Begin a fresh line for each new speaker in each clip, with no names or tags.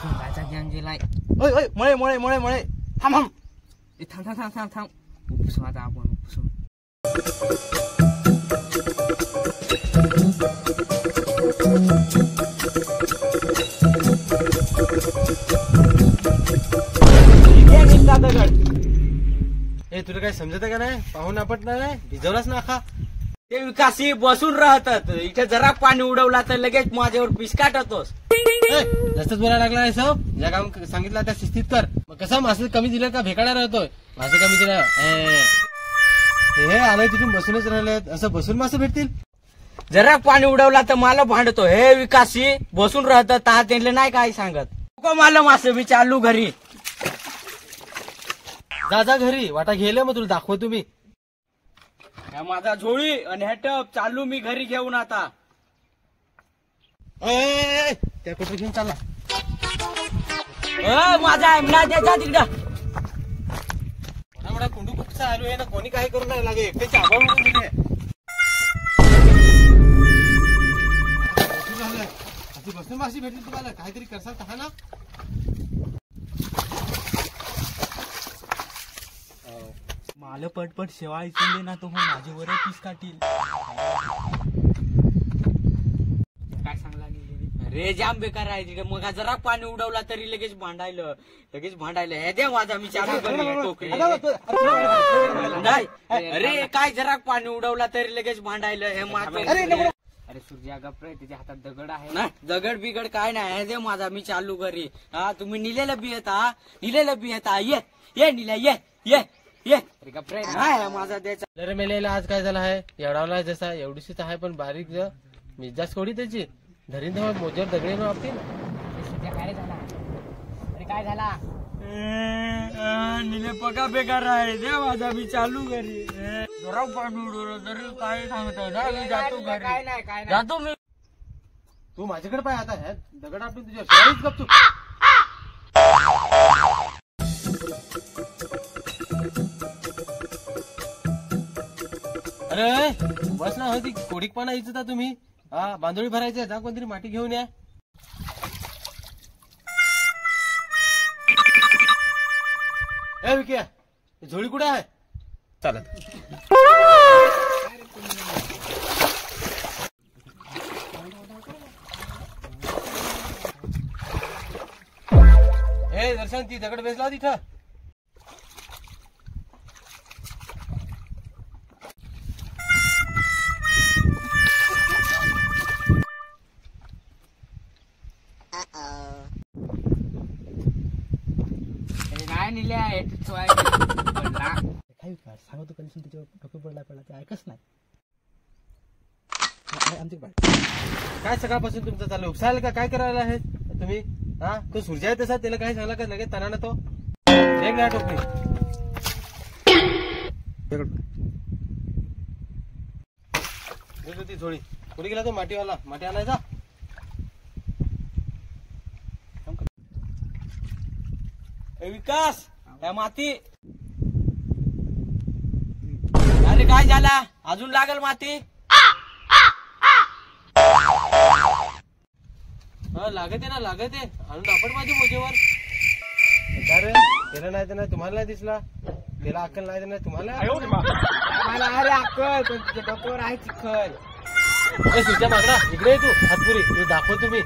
थुंकाचा gang गेलाय.
ओय ओय मळे मळे मळे मळे थांब थांब.
थांब थांब थांब थांब थांब. उपसून आता आपण उपसून.
ए तुला काय समजत का नाही? पाहून आपट नाही भिजवलाच ना खा.
ते विकासी बसून राहतात इथे. जरा पाणी उडवला तर लगेच माझ्यावर पिसकाटतोस.
जास्तच बोलायला लागला आहे सब. ज्या काम सांगितलं त्या शिस्तीत कर. मग कसं मासे कमी दिलं का भेकाडा राहतोय? मासे कमी दिलं हे आलंय तिथून बसूनच राहिले. असं बसून मासे भेटतील?
जरा पाणी उडवला तर मला भांडतो. हे विकासी बसून राहतात ता त्यांना नाही काय सांगत. मला मासे मी चालू घरी.
जा जा घरी वाटा घेले मग तुला दाखव तुम्ही.
माझा झोळी आणि हे टप चालू मी घरी घेऊन आता.
त्या कुठे घेऊन चालला?
माझा एमना द्यायचा तिकडं.
मला कुंडू कुठचा आलो आहे ना. कोणी काही करून नाही लागे. एकट्याची आभाळ उडून दिली. बसून माशी भेटली तुम्हाला. काहीतरी करसाल का ना?
मला पटपट शेवाळ इचून दे ना. तो माझ्यावर पीस काढील. काय सांगला रे? जाम बेकार आहे तिथे. मग जरा पाणी उडवला तरी लगेच भांडायलं. हे दे माझा मी चालू करेन टोकरी. नाही अरे काय जरा पाणी उडवला तरी लगेच भांडायलं. हे माझं. अरे सूर्या गप्प रे. त्याच्या हातात दगड आहे ना. दगड बिगड काय नाही. हे दे माझा मी चालू करी. हा तुम्ही निलेलं बी येता. ये निल्या ये अरे गप्प रे. नाही माझा द्यायचा.
अरे मेलेला आज काय झाला आहे? एवढावला जसा एवढीशीच आहे पण बारीक मिजाज थोडी त्याची. धरीन तेव्हा मोजर दगडी वापतील.
काय झाला? अरे काय झाला? निले पका बेकार आहे. दे माझा मी चालू करी. जरा पाणी उडवलं तरी काय सांगतो. जातो घरी. जातो मी.
तू माझ्याकडे पाय आता. हे दगड आपली तुझ्या शेळीच गप तू. अरे बस ना होती कोडीकपणा इच्छा तुम्ही. हा बांधोळी भरायची. जा कोणतरी माती घेऊन या. ए विक्या झोळी कुठे आहे? चालत ए दर्शन ती दगड बेसला तिथं. सांगतो कधी त्याच्यावर डोके पडला ते ऐकच नाही. काय सकाळपासून तुमचं चालू उपसायला का काय करायला आहे तुम्ही? हा तो सूर्य आहे तसा. त्याला काय सांगला का लगेच ताना तो एक ना टोकरी. ती थोडी कुठे गेला तो मातीवाला? माती आणायचा.
विकास त्या माती. अरे काय झाला? अजून लागल माती.
लागते ना लागते. आणून आपण माझी मोजेवर. अरे त्याला नाही तर नाही तुम्हाला नाही दिसला. त्याला अक्कल नाही तर नाही तुम्हाला.
अरे अक्कल पण तुझ्या डोक्यावर आहे चिखल.
सुच्या मागडा इकडे तू हातपुरी तू दाखव तुम्ही.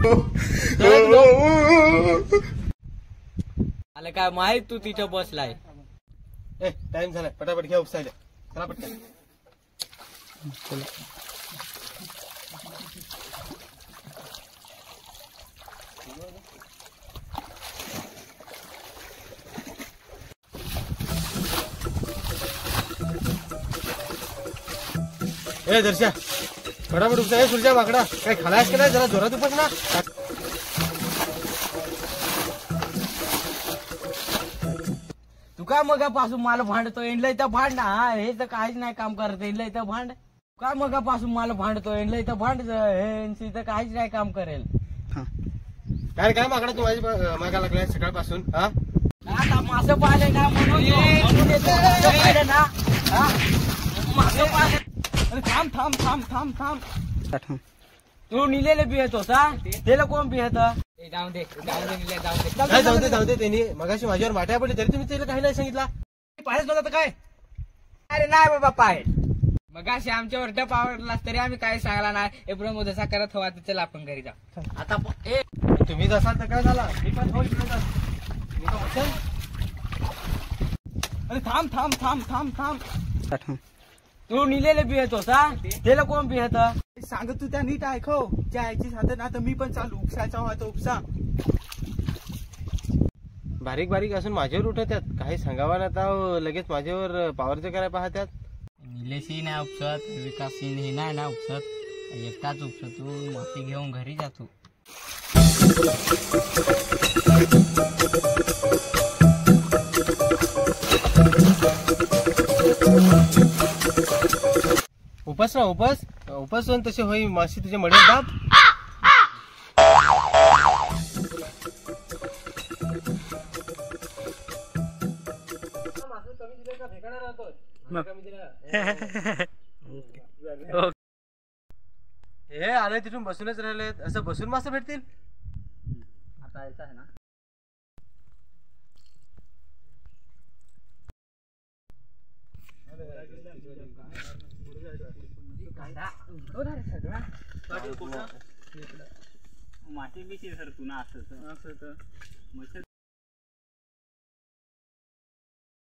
आलं काय माहित तू तिथं बसलाय.
ए टाइम झालाय पटापट घ्या उपसायला. चला पटकन. ए दर्शा फटाफट उपसा. ए सुरजा माकडा काय खालायस का नाही? जरा जोरात उपस ना.
का मगापासून मला भांडतो. एनला इथं भांड ना. हे तर काहीच नाही काम करत. एनला इथं भांड. का मगापासून मला भांडतो. एनला इथं भांड. हे इथं काहीच नाही काम करेल.
काय काय माकडा तू माझी मागा लागलाय सकाळपासून? हा
आता मासं पाहिले ना म्हणून ना. मासं पाहिले थांब थांब थांब थांब थांब तू निलेले बिहत होता त्याला कोण बिहत जाऊ दे
जाऊ दे त्यांनी मगाशी माझ्यावर माट्या पडली तरी तुम्ही त्याला काही नाही सांगितला पाहिजेच बघा काय.
अरे नाही बाबा पाय मग अशी आमच्यावर डप आवडला तरी आम्ही काही सांगला नाही हे प्रमोदचा करत हवा तर चला आपण घरी जाऊ आता
तुम्ही जसाल तर काय झाला मी पण हो इकडे जा. मी का बसेल?
अरे थांब थांब थांब थांब थांब तू निलेले बिहत होता त्याला कोण बिहत
सांगत तू त्या नीट ऐकव ज्या आईची साधन आता मी पण चालू उपसाचा व्हायचा उपसा.
बारीक बारीक असून माझ्यावर उठवतात काही सांगावा ना तर लगेच माझ्यावर पावरचं करायला पाहतात.
निलेशही नाही उपसत विकासही हे नाही ना उपसत एकटाच उपसतून माती घेऊन घरी जातो.
उपास ना उपास तसे होई माशी तुझ्या मड्यात दाब. हे आले तिथून बसूनच राहिले असं बसून मासे भेटतील
आता यायचं आहे ना माती बिशी सर तू ना असं